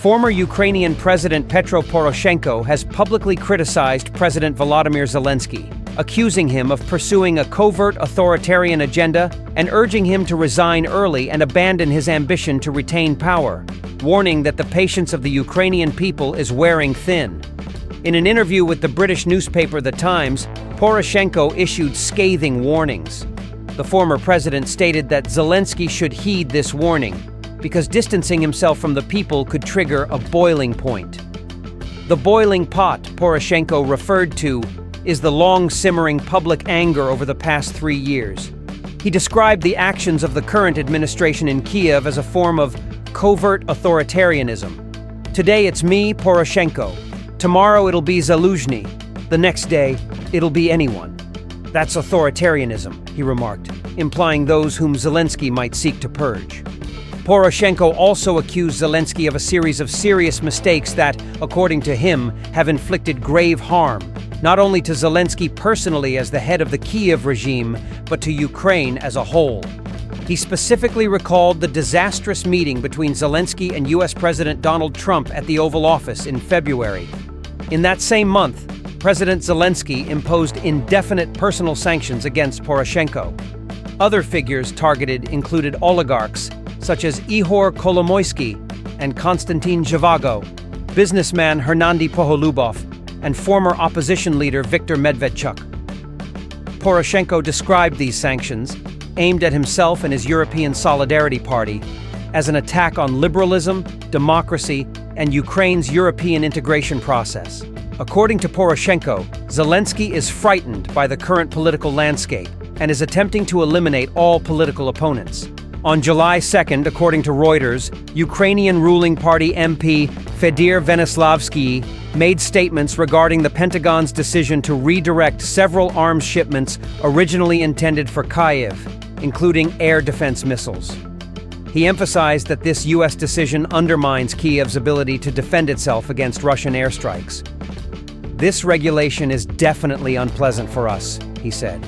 Former Ukrainian President Petro Poroshenko has publicly criticized President Volodymyr Zelensky, accusing him of pursuing a covert authoritarian agenda and urging him to resign early and abandon his ambition to retain power, warning that the patience of the Ukrainian people is wearing thin. In an interview with the British newspaper The Times, Poroshenko issued scathing warnings. The former president stated that Zelensky should heed this warning, because distancing himself from the people could trigger a boiling point. The boiling pot Poroshenko referred to is the long-simmering public anger over the past 3 years. He described the actions of the current administration in Kiev as a form of covert authoritarianism. Today it's me, Poroshenko. Tomorrow it'll be Zelensky. The next day, it'll be anyone. That's authoritarianism, he remarked, implying those whom Zelensky might seek to purge. Poroshenko also accused Zelensky of a series of serious mistakes that, according to him, have inflicted grave harm, not only to Zelensky personally as the head of the Kiev regime, but to Ukraine as a whole. He specifically recalled the disastrous meeting between Zelensky and US President Donald Trump at the Oval Office in February. In that same month, President Zelensky imposed indefinite personal sanctions against Poroshenko. Other figures targeted included oligarchs such as Ihor Kolomoisky and Konstantin Zhivago, businessman Hernandy Poholubov, and former opposition leader Viktor Medvedchuk. Poroshenko described these sanctions, aimed at himself and his European Solidarity Party, as an attack on liberalism, democracy, and Ukraine's European integration process. According to Poroshenko, Zelensky is frightened by the current political landscape and is attempting to eliminate all political opponents. On July 2nd, according to Reuters, Ukrainian ruling party MP Fedor Venislavsky made statements regarding the Pentagon's decision to redirect several arms shipments originally intended for Kyiv, including air defense missiles. He emphasized that this U.S. decision undermines Kyiv's ability to defend itself against Russian airstrikes. "This regulation is definitely unpleasant for us," he said.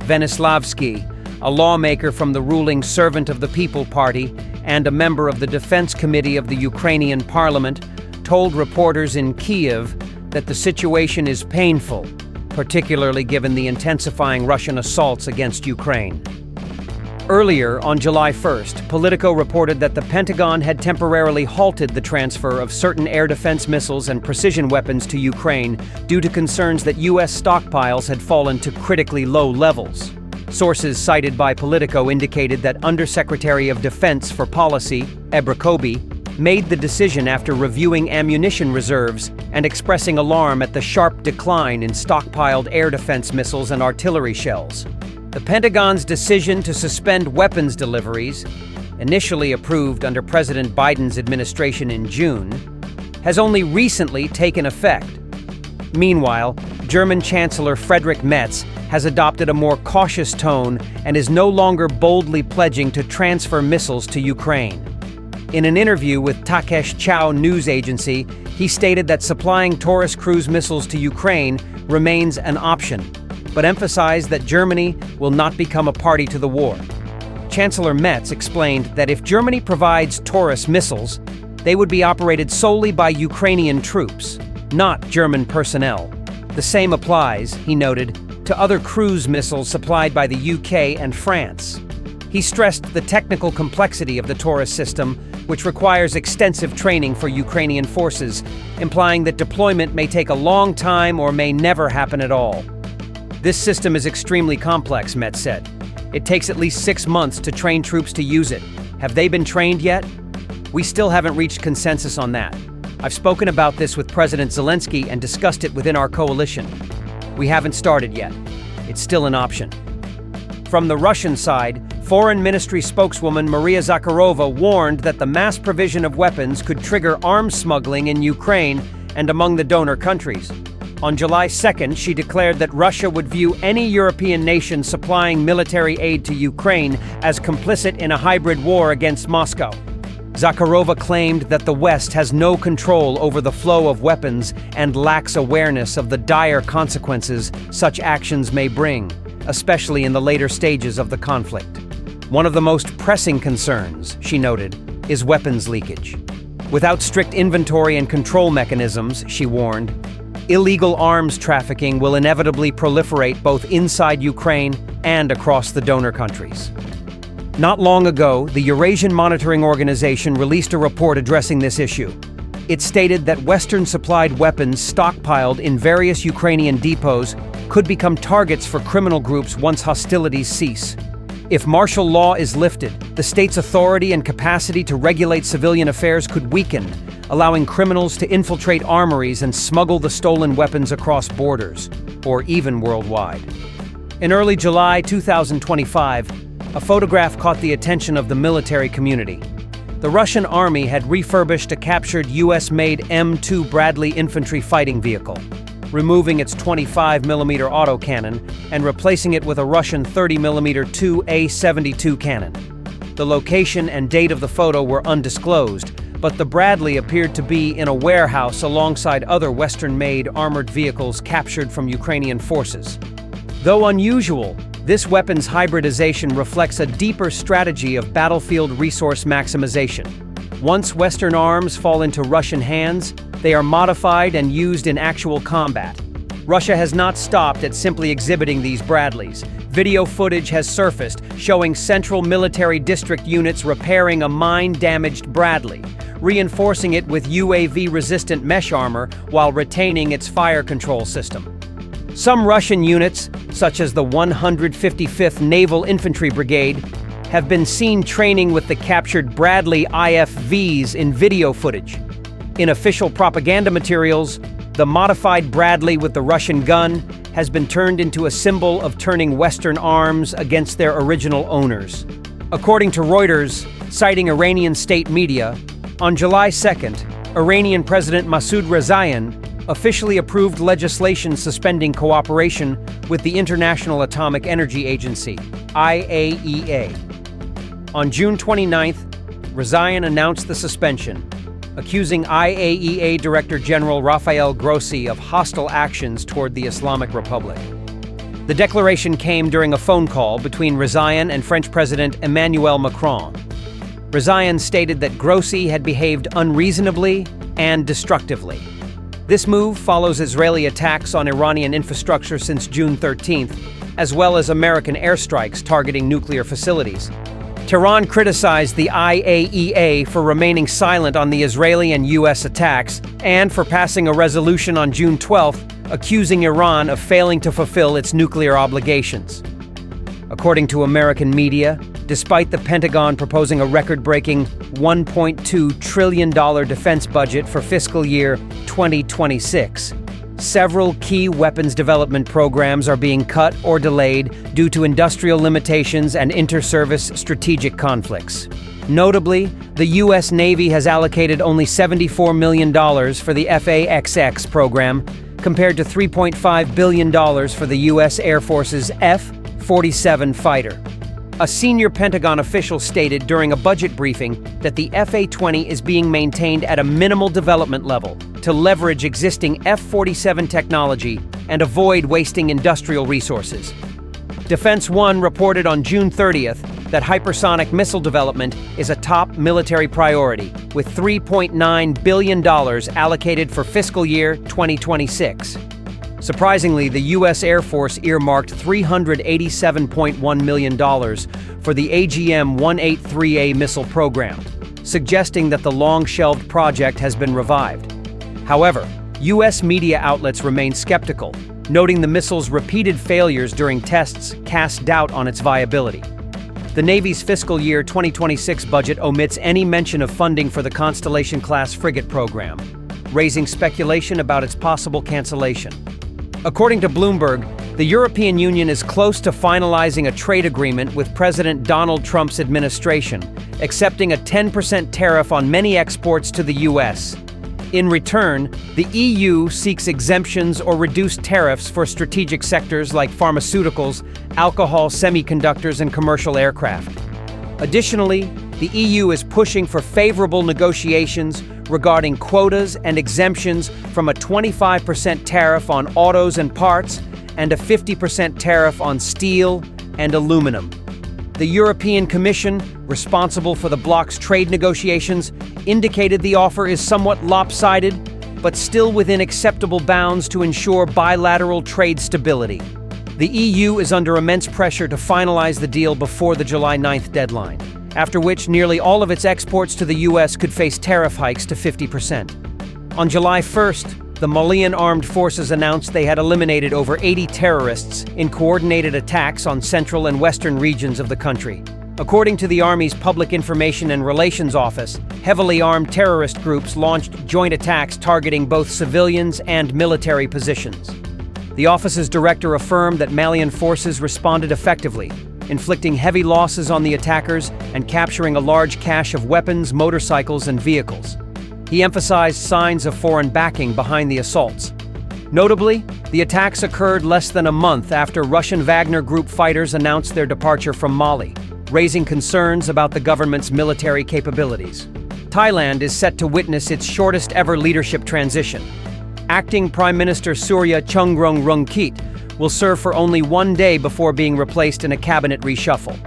Venislavsky, a lawmaker from the ruling Servant of the People Party and a member of the Defense Committee of the Ukrainian Parliament, told reporters in Kyiv that the situation is painful, particularly given the intensifying Russian assaults against Ukraine. Earlier, on July 1st, Politico reported that the Pentagon had temporarily halted the transfer of certain air defense missiles and precision weapons to Ukraine due to concerns that U.S. stockpiles had fallen to critically low levels. Sources cited by Politico indicated that Undersecretary of Defense for Policy, Abrakobi, made the decision after reviewing ammunition reserves and expressing alarm at the sharp decline in stockpiled air defense missiles and artillery shells. The Pentagon's decision to suspend weapons deliveries, initially approved under President Biden's administration in June, has only recently taken effect. Meanwhile, German Chancellor Friedrich Merz has adopted a more cautious tone and is no longer boldly pledging to transfer missiles to Ukraine. In an interview with Takesh Chow news agency, he stated that supplying Taurus cruise missiles to Ukraine remains an option, but emphasized that Germany will not become a party to the war. Chancellor Merz explained that if Germany provides Taurus missiles, they would be operated solely by Ukrainian troops, not German personnel. The same applies, he noted, to other cruise missiles supplied by the UK and France. He stressed the technical complexity of the Taurus system, which requires extensive training for Ukrainian forces, implying that deployment may take a long time or may never happen at all. "This system is extremely complex," Merz said. "It takes at least 6 months to train troops to use it. Have they been trained yet? We still haven't reached consensus on that. I've spoken about this with President Zelensky and discussed it within our coalition. We haven't started yet. It's still an option." From the Russian side, Foreign Ministry spokeswoman Maria Zakharova warned that the mass provision of weapons could trigger arms smuggling in Ukraine and among the donor countries. On July 2nd, she declared that Russia would view any European nation supplying military aid to Ukraine as complicit in a hybrid war against Moscow. Zakharova claimed that the West has no control over the flow of weapons and lacks awareness of the dire consequences such actions may bring, especially in the later stages of the conflict. One of the most pressing concerns, she noted, is weapons leakage. Without strict inventory and control mechanisms, she warned, illegal arms trafficking will inevitably proliferate both inside Ukraine and across the donor countries. Not long ago, the Eurasian Monitoring Organization released a report addressing this issue. It stated that Western-supplied weapons stockpiled in various Ukrainian depots could become targets for criminal groups once hostilities cease. If martial law is lifted, the state's authority and capacity to regulate civilian affairs could weaken, allowing criminals to infiltrate armories and smuggle the stolen weapons across borders, or even worldwide. In early July 2025, a photograph caught the attention of the military community. The Russian army had refurbished a captured US-made M2 Bradley infantry fighting vehicle, removing its 25mm autocannon and replacing it with a Russian 30mm 2A72 cannon. The location and date of the photo were undisclosed, but the Bradley appeared to be in a warehouse alongside other Western-made armored vehicles captured from Ukrainian forces. Though unusual, this weapon's hybridization reflects a deeper strategy of battlefield resource maximization. Once Western arms fall into Russian hands, they are modified and used in actual combat. Russia has not stopped at simply exhibiting these Bradleys. Video footage has surfaced showing Central Military District units repairing a mine-damaged Bradley, reinforcing it with UAV-resistant mesh armor while retaining its fire control system. Some Russian units, such as the 155th Naval Infantry Brigade, have been seen training with the captured Bradley IFVs in video footage. In official propaganda materials, the modified Bradley with the Russian gun has been turned into a symbol of turning Western arms against their original owners. According to Reuters, citing Iranian state media, on July 2nd, Iranian President Masoud Rezaian officially approved legislation suspending cooperation with the International Atomic Energy Agency, IAEA. On June 29th, Rezaian announced the suspension, accusing IAEA Director General Rafael Grossi of hostile actions toward the Islamic Republic. The declaration came during a phone call between Rezaian and French President Emmanuel Macron. Rezaian stated that Grossi had behaved unreasonably and destructively. This move follows Israeli attacks on Iranian infrastructure since June 13th, as well as American airstrikes targeting nuclear facilities. Tehran criticized the IAEA for remaining silent on the Israeli and U.S. attacks and for passing a resolution on June 12th accusing Iran of failing to fulfill its nuclear obligations. According to American media, despite the Pentagon proposing a record-breaking $1.2 trillion defense budget for fiscal year 2026, several key weapons development programs are being cut or delayed due to industrial limitations and inter-service strategic conflicts. Notably, the U.S. Navy has allocated only $74 million for the FAXX program, compared to $3.5 billion for the U.S. Air Force's F-47 fighter. A senior Pentagon official stated during a budget briefing that the F-A-20 is being maintained at a minimal development level to leverage existing F-47 technology and avoid wasting industrial resources. Defense One reported on June 30th that hypersonic missile development is a top military priority, with $3.9 billion allocated for fiscal year 2026. Surprisingly, the U.S. Air Force earmarked $387.1 million for the AGM-183A missile program, suggesting that the long-shelved project has been revived. However, U.S. media outlets remain skeptical, noting the missile's repeated failures during tests cast doubt on its viability. The Navy's fiscal year 2026 budget omits any mention of funding for the Constellation-class frigate program, raising speculation about its possible cancellation. According to Bloomberg, the European Union is close to finalizing a trade agreement with President Donald Trump's administration, accepting a 10% tariff on many exports to the U.S. In return, the EU seeks exemptions or reduced tariffs for strategic sectors like pharmaceuticals, alcohol, semiconductors, and commercial aircraft. Additionally, the EU is pushing for favorable negotiations regarding quotas and exemptions from a 25% tariff on autos and parts and a 50% tariff on steel and aluminum. The European Commission, responsible for the bloc's trade negotiations, indicated the offer is somewhat lopsided, but still within acceptable bounds to ensure bilateral trade stability. The EU is under immense pressure to finalize the deal before the July 9th deadline, after which nearly all of its exports to the US could face tariff hikes to 50%. On July 1st, the Malian armed forces announced they had eliminated over 80 terrorists in coordinated attacks on central and western regions of the country. According to the Army's Public Information and Relations Office, heavily armed terrorist groups launched joint attacks targeting both civilians and military positions. The office's director affirmed that Malian forces responded effectively, inflicting heavy losses on the attackers and capturing a large cache of weapons, motorcycles, and vehicles. He emphasized signs of foreign backing behind the assaults. Notably, the attacks occurred less than a month after Russian Wagner Group fighters announced their departure from Mali, raising concerns about the government's military capabilities. Thailand is set to witness its shortest-ever leadership transition. Acting Prime Minister Surya Chungrung Rungkit will serve for only 1 day before being replaced in a cabinet reshuffle.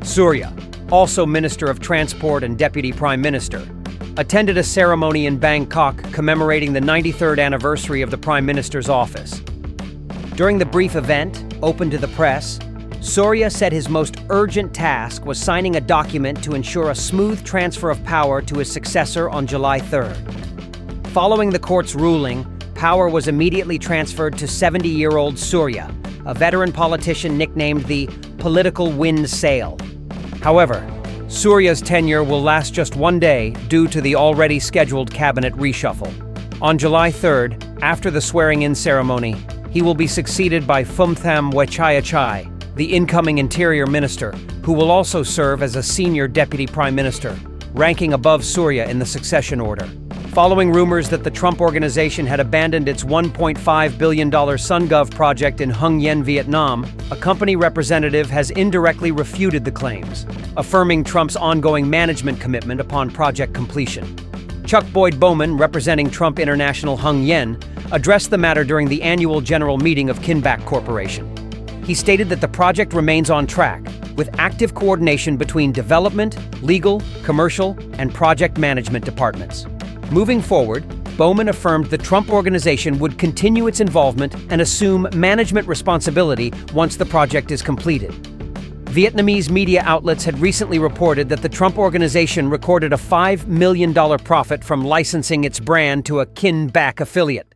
Surya, also Minister of Transport and Deputy Prime Minister, attended a ceremony in Bangkok commemorating the 93rd anniversary of the Prime Minister's office. During the brief event, open to the press, Surya said his most urgent task was signing a document to ensure a smooth transfer of power to his successor on July 3rd. Following the court's ruling, power was immediately transferred to 70-year-old Surya, a veteran politician nicknamed the political wind sail. However, Surya's tenure will last just 1 day due to the already scheduled cabinet reshuffle. On July 3rd, after the swearing-in ceremony, he will be succeeded by Phumtham Wechayachai, the incoming Interior Minister, who will also serve as a senior Deputy Prime Minister, ranking above Surya in the succession order. Following rumors that the Trump Organization had abandoned its $1.5 billion SunGov project in Hung Yen, Vietnam, a company representative has indirectly refuted the claims, affirming Trump's ongoing management commitment upon project completion. Chuck Boyd Bowman, representing Trump International Hung Yen, addressed the matter during the annual general meeting of Kinback Corporation. He stated that the project remains on track, with active coordination between development, legal, commercial, and project management departments. Moving forward, Bowman affirmed the Trump Organization would continue its involvement and assume management responsibility once the project is completed. Vietnamese media outlets had recently reported that the Trump Organization recorded a $5 million profit from licensing its brand to a Kinback affiliate.